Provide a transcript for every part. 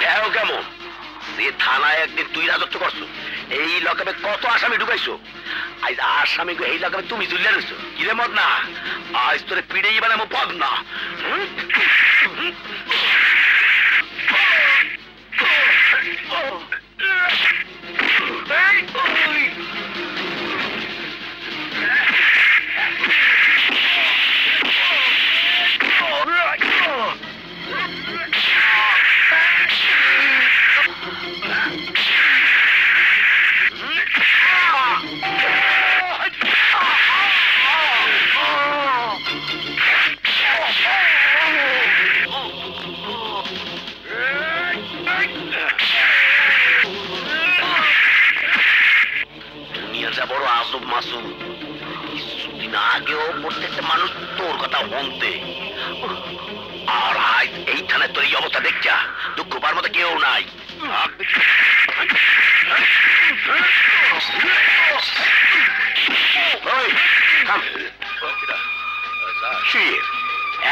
দেখো কেমন যে থানায় একদিন তুই রাজত্ব করছো, এই লকাপে কত আসামি ঢুকাইছো, আজ আসামি এই লকাপে তুমি জুলিয়া রয়েছো। কিরে মত না, আজ তোরে পিড়েই বানাবো পদ না। কিছুদিন আগেও প্রত্যেকটা মানুষ তোর কথা শুনতে, আর আজ এইখানে তোর এই অবস্থা দেখা দুঃখ পার মতো কেউ নাই।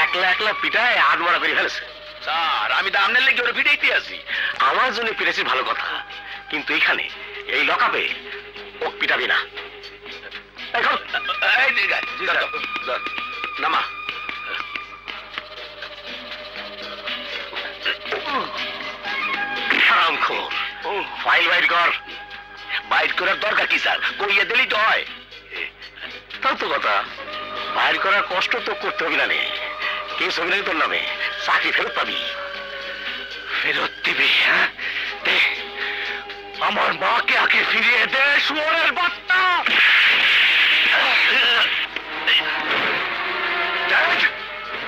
একলা একলা পিঠায় হাত বড়া করে ফেলেছে। স্যার আমি তো আপনার লেগে ওরা পিঠাইতে আছি। আমার জন্য পিঠেছি ভালো কথা, কিন্তু এখানে এই লকাপে ও পিঠাবি না। নামা ফাইল বাইর কর। বাইর করার দরকার কি স্যার, কইয়ে দিলেই তো হয়। তাও তো কথা, বাইর করার কষ্ট তো করতে হবে না। কেস হবে না তোর নামে, চাকরি ফেরত পাবি। ফেরত দিবি? হ্যাঁ, আমার মাকে আগে ফিরিয়ে দে শুয়োরের বাচ্চা।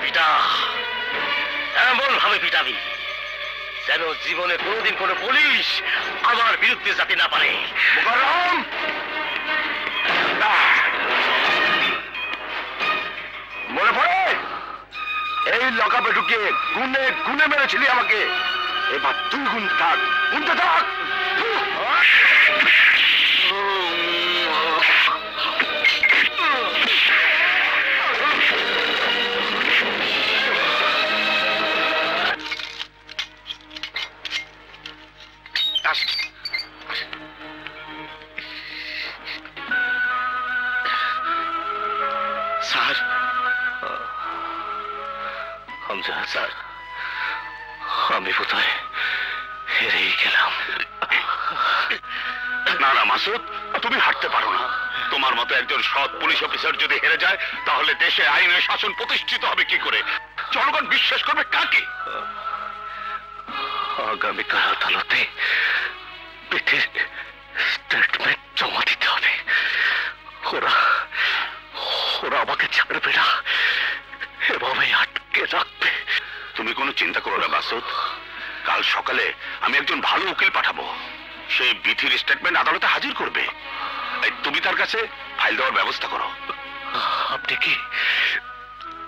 পিটা এমন ভাবে পিটাবি যেন জীবনে কোনোদিন কোনো পুলিশ আমার বিরুদ্ধে যাতে না পারে। মুকাররম, মনে পড়ে এই লকাপে ঢুকে গুনে গুনে মেরেছিলি আমাকে, এবার তুই গুণ থাক, গুনতে থাক। স্যার, স্যার আমি বোধহয় হেরেই গেলাম। না না মাসুদ, তুমি হারতে পারো না। তোমার মতো একজন সৎ পুলিশ অফিসার যদি হেরে যায়, তাহলে দেশে আইনের শাসন প্রতিষ্ঠিত হবে কি করে? জনগণ বিশ্বাস করবে কাকে? আগামীকাল আদালতে পিঠির স্টেটমেন্ট জমা দিতে হবে। ওরা আমাকে ছাড়বে না, এভাবে আটকে রাখবে। তুমি কোনো চিন্তা করো না মাসুদ, কাল সকালে আমি একজন ভালো উকিল পাঠাবো, সে বিথির স্টেটমেন্ট আদালতে হাজির করবে। তুমি তার কাছে ফাইল দেওয়ার ব্যবস্থা করো। আপনি কি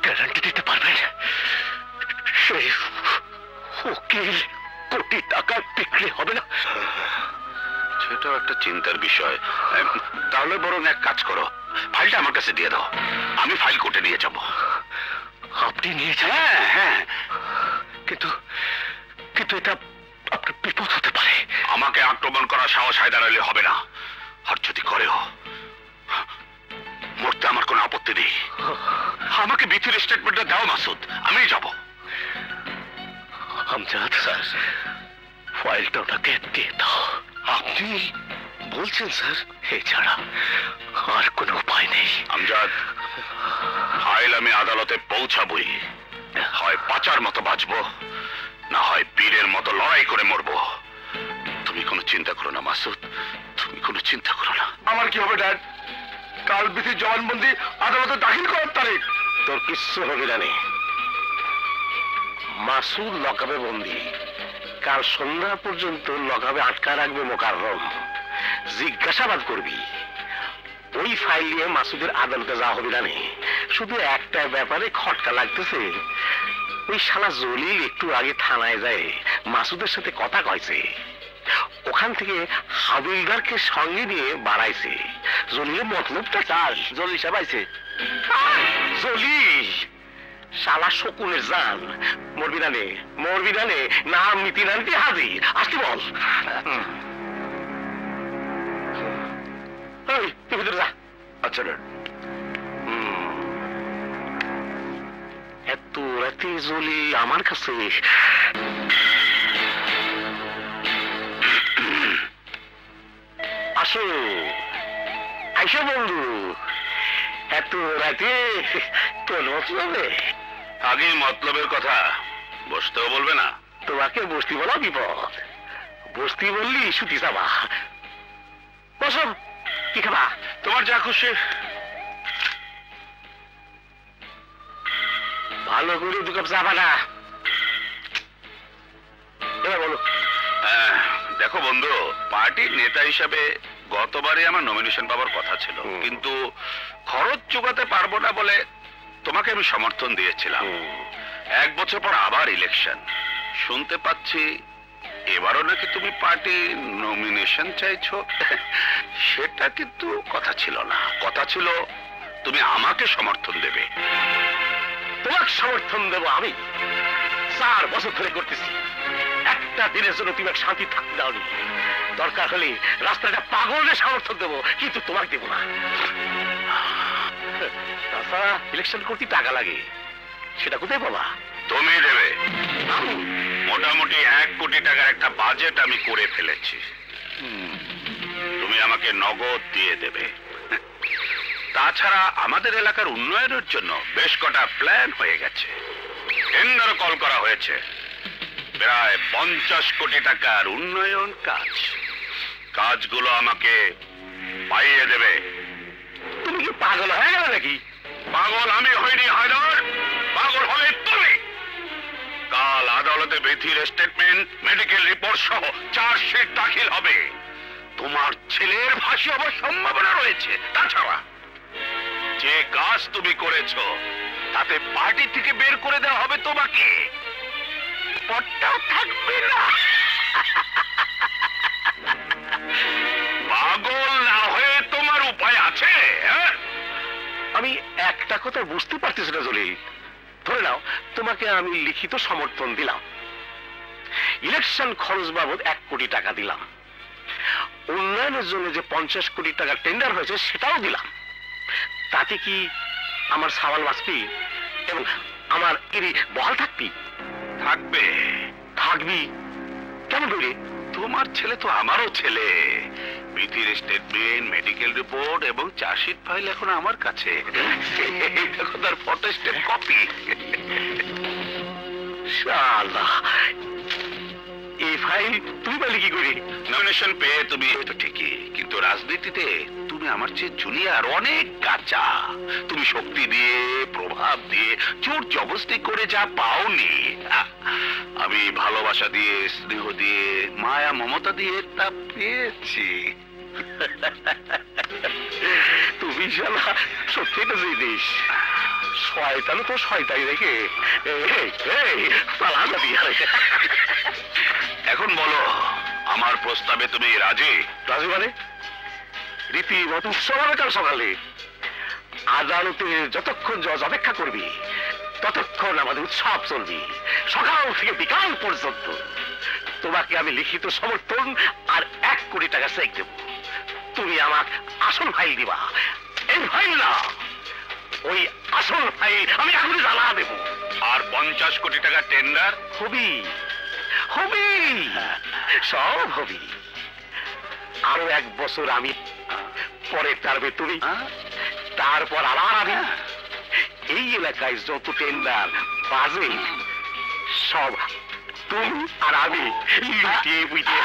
গ্যারান্টি দিতে পারবেন সেই উকিল কোটি টাকা বিক্রি হবে না? সেটাও একটা চিন্তার বিষয়। তাহলে বরং এক কাজ করো, ফাইলটা আমার কাছে দিয়ে দাও, আমি ফাইল কোর্টে নিয়ে যাব। আপনি নিয়ে যান? হ্যাঁ হ্যাঁ, কিন্তু এটা আপনার বিপদ হতে পারে। আমাকে আক্রমণ করার সাহস হায়দার আলী হবে না, আর যদি করেও মরতে আমার কোনো আপত্তি নেই। আমাকে বিথির স্টেটমেন্টটা দাও মাসুদ, আমি যাব। আমজাদ স্যার, ফাইলটা ওনাকে দিয়ে দাও। আপনি বলছেন স্যার? এছাড়া আর কোনো উপায় নেই। আমজাদ, ফাইল আমি আদালতে পৌঁছাবই, হয় বাঁচার মতো বাঁচবো, না হয় বীরের মতো লড়াই করে মরবো। তুমি কোনো চিন্তা করো না মাসুদ, তুমি কোনো চিন্তা করো না। আমার কি হবে ড্যাড? কাল বিথির জবানবন্দি আদালতে দাখিল করার তারিখ। তোর কিচ্ছু হবে না। মাসুদ লকাবে বন্দি, কাল সন্ধ্যা পর্যন্ত লকাবে আটকা রাখবে মোকাররম, জিজ্ঞাসাবাদ করবি। ওই ফাইল নিয়ে মাসুদের আদালতে যাওয়া হবে না। শুধু একটা ব্যাপারে খটকা লাগতেছে, ওই শালা জলিল একটু আগে থানায় যায় মাসুদের সাথে কথা কইছে, ওখান থেকে হাবিলদারকে সঙ্গে নিয়ে বাড়াইছে। জলিলের মতলবটা চাল, জলিল সাহেব আইছে। জলিল শালা শকুনের জান। মরবি না নে, মরবি না নে, নাম নীতি নানটি হাজির। আসতে বল। তুই ভিতরে যা। আচ্ছা এত রাতে জলি আমার কাছে আসো, আইসো বন্ধু। এত রাতে তোর মতলবে? আগে মতলবের কথা বসতেও বলবে না? তোমাকে বসতি বলা বিপদ, বসতি বললি সুতি যাবা। বসো, কি খাবা? তোমার যা খুশি। ভালো করে দু কাপ চা বানা। এবার বলো। দেখো বন্ধু, পার্টির নেতা হিসাবে গতবারে আমার নমিনেশন পাওয়ার কথা ছিল, কিন্তু খরচ চুকাতে পারবো না বলে তোমাকে আমি সমর্থন দিয়েছিলাম। 1 বছর পর আবার ইলেকশন, শুনতে পাচ্ছি এবারও নাকি তুমি পার্টি নমিনেশন চাইছো। সেটা কিন্তু কথা ছিল না, কথা ছিল তুমি আমাকে সমর্থন দেবে। তোমাকে সমর্থন দেবো আমি? 4 বছর ধরে করতেছি, একটা দিনের জন্য তুমি শান্তি থাকতে দাওনি। দরকার হলে রাস্তাটা পাগলের সমর্থন দেবো, কিন্তু তোমাকে দেবো না। তাছাড়া ইলেকশন করতে টাকা লাগে, সেটা কোথায় বাবা? তুমি দেবে। মোটামুটি 1 কোটি টাকার একটা বাজেট আমি করে ফেলেছি, তুমি আমাকে নগদ দিয়ে দেবে। তাছাড়া আমাদের এলাকার উন্নয়নের জন্য বেশ কটা প্ল্যান হয়ে গেছে, টেন্ডার কল করা হয়েছে। প্রায় 50 কোটি টাকার উন্নয়ন কাজ, কাজগুলো আমাকে পাইয়ে দেবে। তুমি কি পাগল হয়ে গেল নাকি? পাগল আমি হইনি হায়দার, পাগল হবে তুমি। কাল আদালতে বৃথির স্টেটমেন্ট, মেডিকেল রিপোর্ট সহ চার্জশিট দাখিল হবে। তোমার ছেলের ফাঁসি হবার সম্ভাবনা রয়েছে। তাছাড়া যে কাজ তুমি করেছো তাতে পার্টি থেকে বের করে দেওয়া হবে তোমাকে, পদটাও থাকবে না। পাগল না হয়ে তোমার উপায় আছে? আমি একটা কথা বুঝতে পারতেছি না জলি। ধরে নাও তোমাকে আমি লিখিত সমর্থন দিলাম, ইলেকশন খরচ বাবদ 1 কোটি টাকা দিলাম, উন্নয়নের জন্য যে 50 কোটি টাকা টেন্ডার হয়েছে সেটাও দিলাম। তাতে কি আমার সাওয়াল বাঁচবি এবং আমার এরি বহাল থাকবি? থাকবে। থাকবি কেন বলি? তোমার ছেলে তো আমারও ছেলে। বৃথির স্টেটমেন্ট, মেডিকেল রিপোর্ট এবং চার্জশিট ফাইল এখন আমার কাছে। দেখো তার ফটো স্টেট কপি। শালা, এই ফাইল তুই বলি কি করি? নমিনেশন পেয়ে তুমি তো ঠিকই, কিন্তু রাজনীতিতে তুমি আমার চেয়ে জুনিয়র, অনেক কাঁচা। তুমি শক্তি দিয়ে, প্রভাব দিয়ে, জোর জবরদস্তি করে যা পাওনি, আমি ভালোবাসা দিয়ে, স্নেহ দিয়ে, মায়া মমতা দিয়ে তা পেয়েছি। তুমি শালা সত্যি একটা জিনিস। শয়তান তো শয়তানি রেখে পালা যাবি। এখন বলো, আমার প্রস্তাবে তুমি রাজি? রাজি মানে? রীতিমত উৎসব হবে কাল সকালে। আদালতে যতক্ষণ জজ অপেক্ষা করবি ততক্ষণ আমাদের উৎসব চলবি, সকাল থেকে বিকাল পর্যন্ত। তোমাকে আমি লিখিত সমর্থন আর 1 কোটি টাকা চেক দেব। তুমি আমাকে আসল ফাইল দিবা। এই ফাইল না, ওই আসল ফাইল আমি এখনই জ্বালা দেব। আর 50 কোটি টাকা টেন্ডার হবি হবি, সব হবি। আরো 1 বছর আমি, পরে টার্মে তুমি, তারপর আবার আমি। এই এলাকায় যত টেন্ডার বাজে সব তুমি আর আমি লুটিয়ে বুঝিয়ে